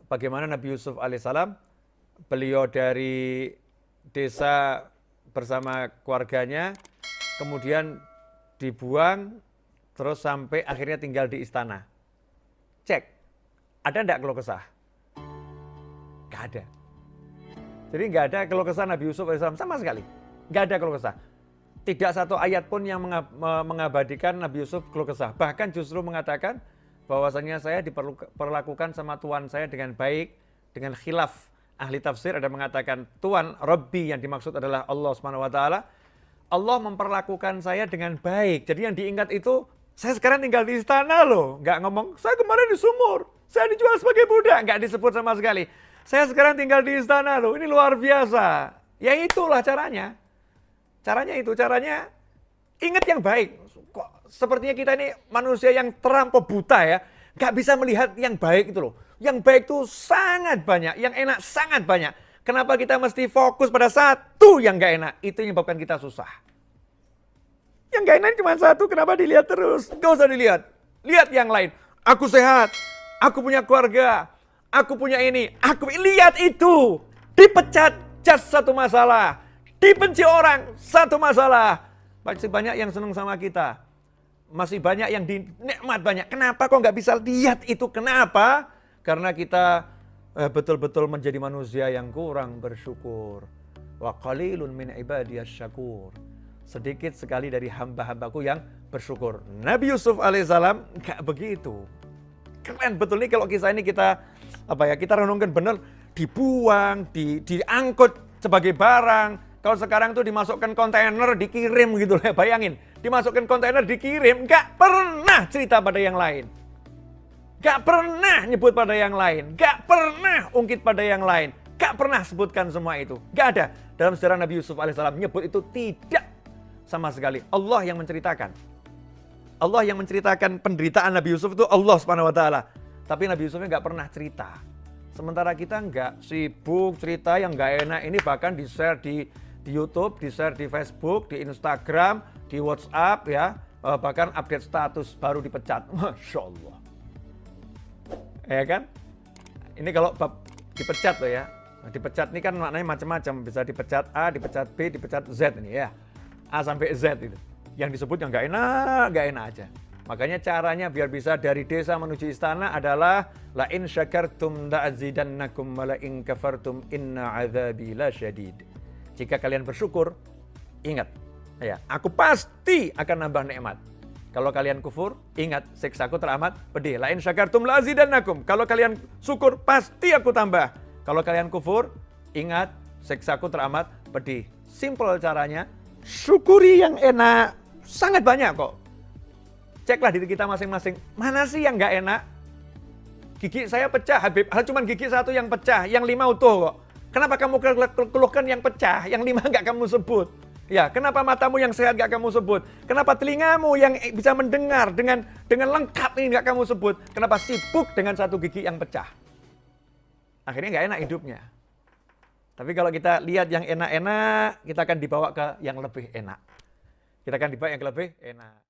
bagaimana Nabi Yusuf alaihissalam, beliau dari desa bersama keluarganya, kemudian dibuang, terus sampai akhirnya tinggal di istana. Cek, ada enggak keluh kesah? Nggak ada. Jadi nggak ada keluh kesah Nabi Yusuf alaihissalam sama sekali. Nggak ada keluh kesah. Tidak satu ayat pun yang mengabadikan Nabi Yusuf keluh kesah. Bahkan justru mengatakan bahwasanya saya diperlakukan sama Tuhan saya dengan baik, dengan khilaf. Ahli tafsir ada mengatakan Tuhan Rabbi yang dimaksud adalah Allah Subhanahu wa taala. Allah memperlakukan saya dengan baik. Jadi yang diingat itu saya sekarang tinggal di istana loh. Nggak ngomong saya kemarin di sumur, saya dijual sebagai budak, nggak disebut sama sekali. Saya sekarang tinggal di istana loh. Ini luar biasa. Ya itulah caranya. Caranya ingat yang baik. Kok sepertinya kita ini manusia yang terampau buta ya. Gak bisa melihat yang baik itu loh. Yang baik itu sangat banyak, yang enak sangat banyak. Kenapa kita mesti fokus pada satu yang gak enak? Itu yang menyebabkan kita susah. Yang gak enak cuma satu, kenapa dilihat terus? Gak usah dilihat. Lihat yang lain. Aku sehat, aku punya keluarga, aku punya ini. Lihat itu. Dipecat, just satu masalah. Dibenci orang, satu masalah. Masih banyak yang senang sama kita. Masih banyak yang dinikmat banyak. Kenapa kok nggak bisa lihat itu? Kenapa? Karena kita betul-betul menjadi manusia yang kurang bersyukur. Wa qalilun min ibadiyas syakur. Sedikit sekali dari hamba-hambaku yang bersyukur. Nabi Yusuf alaihissalam nggak begitu. Keren betul nih kalau kisah ini kita renungkan benar. Dibuang, diangkut sebagai barang. Kalau sekarang tuh dimasukkan kontainer, dikirim gitu lah, bayangin. Dimasukkan kontainer, dikirim, gak pernah cerita pada yang lain. Gak pernah nyebut pada yang lain. Gak pernah ungkit pada yang lain. Gak pernah sebutkan semua itu. Gak ada. Dalam sejarah Nabi Yusuf alaihissalam nyebut itu tidak sama sekali. Allah yang menceritakan. Allah yang menceritakan penderitaan Nabi Yusuf itu Allah Subhanahu wa taala. Tapi Nabi Yusufnya gak pernah cerita. Sementara kita nggak sibuk cerita yang nggak enak ini, bahkan di-share di YouTube, di-share di Facebook, di Instagram, di WhatsApp ya, bahkan update status baru dipecat. Masya Allah. Ya kan? Ini kalau dipecat loh ya. Dipecat ini kan maknanya macam-macam. Bisa dipecat A, dipecat B, dipecat Z ini ya. A sampai Z itu. Yang disebut yang nggak enak aja. Makanya caranya biar bisa dari desa menuju istana adalah la in syakartum la'azidannakum wa la in kafartum inna 'adzabi lasyadid. Jika kalian bersyukur, ingat ya, aku pasti akan nambah nikmat. Kalau kalian kufur, ingat siksaku teramat pedih. La in syakartum la'azidannakum. Kalau kalian syukur, pasti aku tambah. Kalau kalian kufur, ingat siksaku teramat pedih. Simple caranya, syukuri yang enak. Sangat banyak kok. Ceklah diri kita masing-masing, mana sih yang nggak enak? Gigi saya pecah, Habib. Cuma gigi satu yang pecah, yang 5 utuh kok. Kenapa kamu keluhkan yang pecah, yang 5 nggak kamu sebut? Ya, kenapa matamu yang sehat nggak kamu sebut? Kenapa telingamu yang bisa mendengar dengan lengkap ini nggak kamu sebut? Kenapa sibuk dengan satu gigi yang pecah? Akhirnya nggak enak hidupnya. Tapi kalau kita lihat yang enak-enak, kita akan dibawa ke yang lebih enak. Kita akan dibawa yang lebih enak.